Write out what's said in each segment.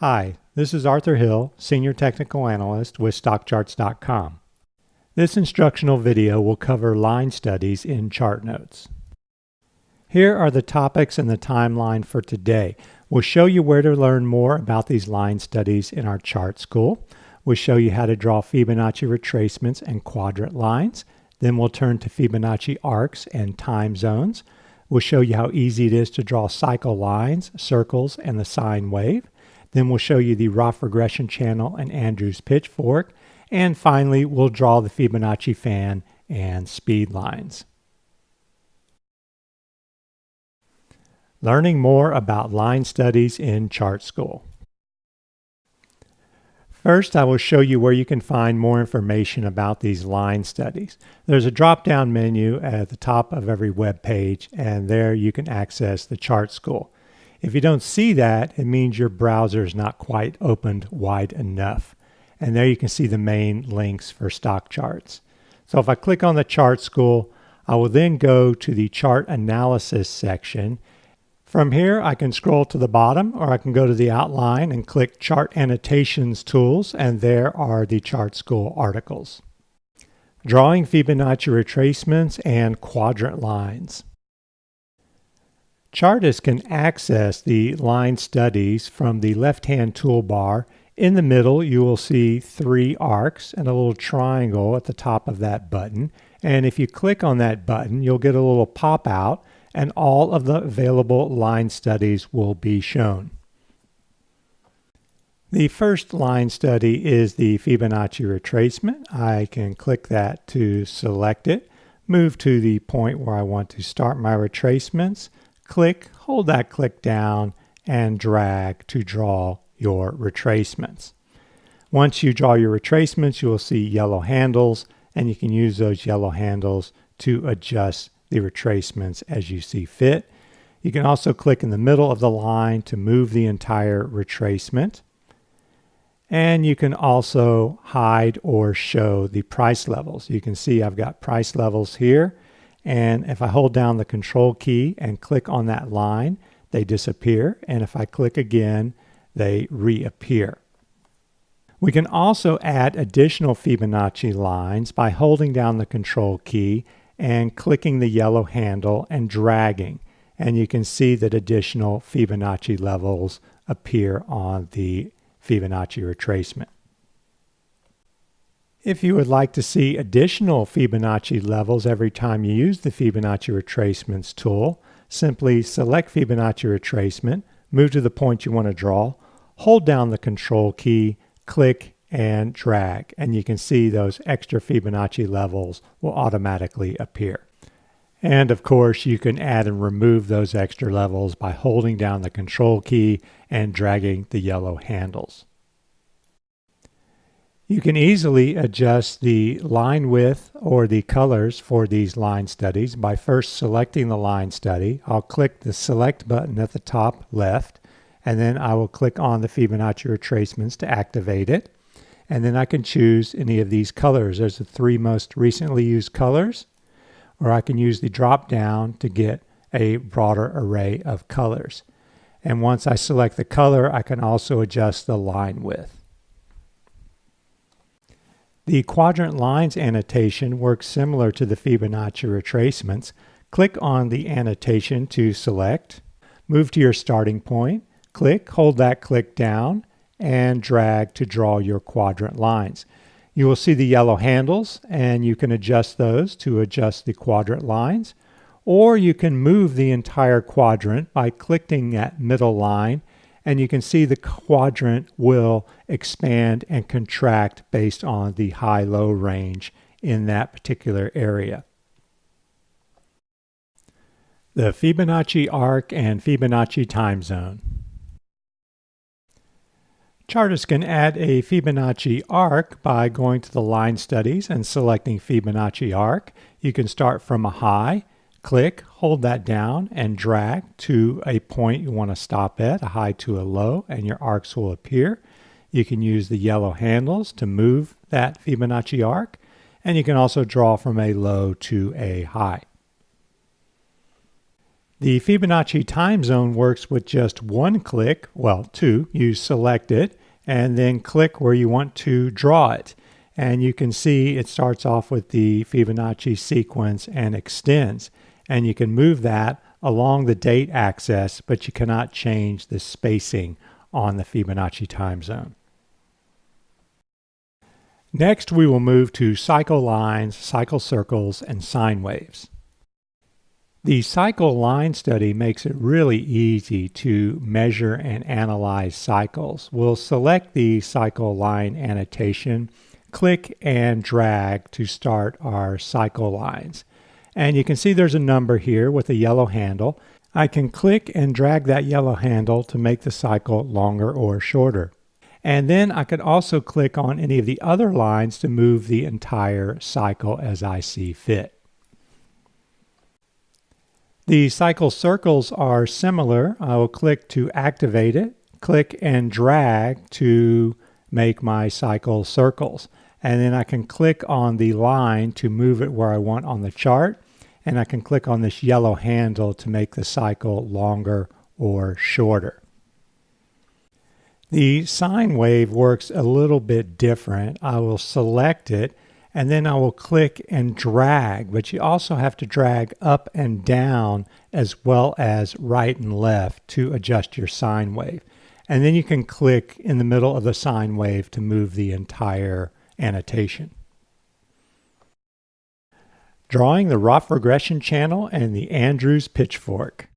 Hi, this is Arthur Hill, Senior Technical Analyst with StockCharts.com. This instructional video will cover line studies in ChartNotes. Here are the topics and the timeline for today. We'll show you where to learn more about these line studies in our ChartSchool. We'll show you how to draw Fibonacci retracements and quadrant lines. Then we'll turn to Fibonacci arcs and time zones. We'll show you how easy it is to draw cycle lines, circles, and the sine wave. Then we'll show you the Roth regression channel and Andrews pitchfork. And finally, we'll draw the Fibonacci fan and speed lines. Learning more about line studies in ChartSchool. First, I will show you where you can find more information about these line studies. There's a drop-down menu at the top of every web page, and there you can access the ChartSchool. If you don't see that, it means your browser is not quite opened wide enough. And there you can see the main links for stock charts. So if I click on the ChartSchool, I will then go to the chart analysis section. From here, I can scroll to the bottom, or I can go to the outline and click Chart Annotations Tools, and there are the ChartSchool articles. Drawing Fibonacci retracements and quadrant lines. Chartists can access the line studies from the left-hand toolbar. In the middle, you will see 3 arcs and a little triangle at the top of that button. And if you click on that button, you'll get a little pop-out, and all of the available line studies will be shown. The first line study is the Fibonacci retracement. I can click that to select it, move to the point where I want to start my retracements, click, hold that click down, and drag to draw your retracements. Once you draw your retracements, you will see yellow handles, and you can use those yellow handles to adjust the retracements as you see fit. You can also click in the middle of the line to move the entire retracement. And you can also hide or show the price levels. You can see I've got price levels here. And if I hold down the control key and click on that line, they disappear. And if I click again, they reappear. We can also add additional Fibonacci lines by holding down the control key and clicking the yellow handle and dragging. And you can see that additional Fibonacci levels appear on the Fibonacci retracement. If you would like to see additional Fibonacci levels every time you use the Fibonacci retracements tool, simply select Fibonacci retracement, move to the point you want to draw, hold down the control key, click, and drag, and you can see those extra Fibonacci levels will automatically appear. And of course, you can add and remove those extra levels by holding down the control key and dragging the yellow handles. You can easily adjust the line width or the colors for these line studies by first selecting the line study. I'll click the select button at the top left, and then I will click on the Fibonacci retracements to activate it. And then I can choose any of these colors. There's the 3 most recently used colors, or I can use the drop down to get a broader array of colors. And once I select the color, I can also adjust the line width. The quadrant lines annotation works similar to the Fibonacci retracements. Click on the annotation to select, move to your starting point, click, hold that click down, and drag to draw your quadrant lines. You will see the yellow handles, and you can adjust those to adjust the quadrant lines, or you can move the entire quadrant by clicking that middle line, and you can see the quadrant will expand and contract based on the high-low range in that particular area. The Fibonacci Arc and Fibonacci time zone. Chartists can add a Fibonacci arc by going to the line studies and selecting Fibonacci arc. You can start from a high, click, hold that down, and drag to a point you want to stop at, a high to a low, and your arcs will appear. You can use the yellow handles to move that Fibonacci arc, and you can also draw from a low to a high. The Fibonacci time zone works with just one click, well, two. You select it and then click where you want to draw it. And you can see it starts off with the Fibonacci sequence and extends. And you can move that along the date axis, but you cannot change the spacing on the Fibonacci time zone. Next, we will move to cycle lines, cycle circles, and sine waves. The cycle line study makes it really easy to measure and analyze cycles. We'll select the cycle line annotation, click and drag to start our cycle lines. And you can see there's a number here with a yellow handle. I can click and drag that yellow handle to make the cycle longer or shorter. And then I could also click on any of the other lines to move the entire cycle as I see fit. The cycle circles are similar. I will click to activate it, click and drag to make my cycle circles. And then I can click on the line to move it where I want on the chart. And I can click on this yellow handle to make the cycle longer or shorter. The sine wave works a little bit different. I will select it and then I will click and drag, but you also have to drag up and down as well as right and left to adjust your sine wave. And then you can click in the middle of the sine wave to move the entire annotation. Drawing the Rough Regression channel and the Andrews pitchfork.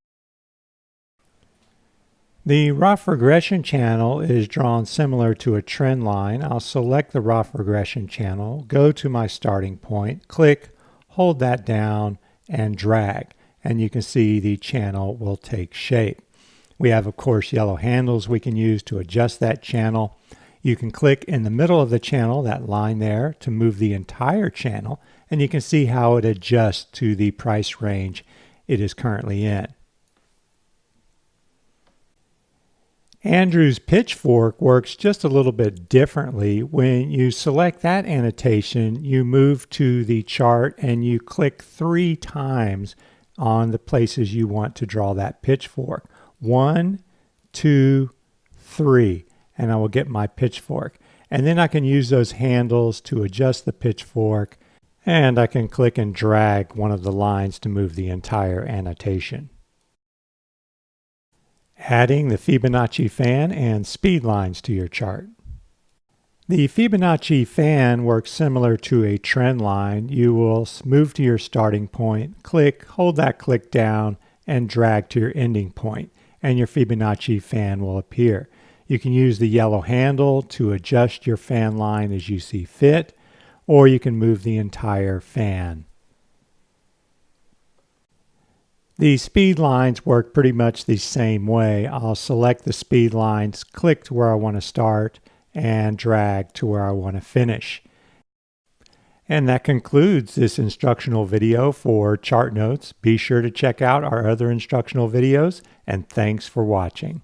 The Rough Regression channel is drawn similar to a trend line. I'll select the Rough Regression channel, go to my starting point, click, hold that down, and drag. And you can see the channel will take shape. We have, of course, yellow handles we can use to adjust that channel. You can click in the middle of the channel, that line there, to move the entire channel, and you can see how it adjusts to the price range it is currently in. Andrews pitchfork works just a little bit differently. When you select that annotation, you move to the chart and you click 3 times on the places you want to draw that pitchfork. 1, 2, 3, and I will get my pitchfork. And then I can use those handles to adjust the pitchfork, and I can click and drag one of the lines to move the entire annotation. Adding the Fibonacci fan and speed lines to your chart. The Fibonacci fan works similar to a trend line. You will move to your starting point, click, hold that click down, and drag to your ending point, and your Fibonacci fan will appear. You can use the yellow handle to adjust your fan line as you see fit, or you can move the entire fan. The speed lines work pretty much the same way. I'll select the speed lines, click to where I want to start, and drag to where I want to finish. And that concludes this instructional video for ChartNotes. Be sure to check out our other instructional videos, and thanks for watching.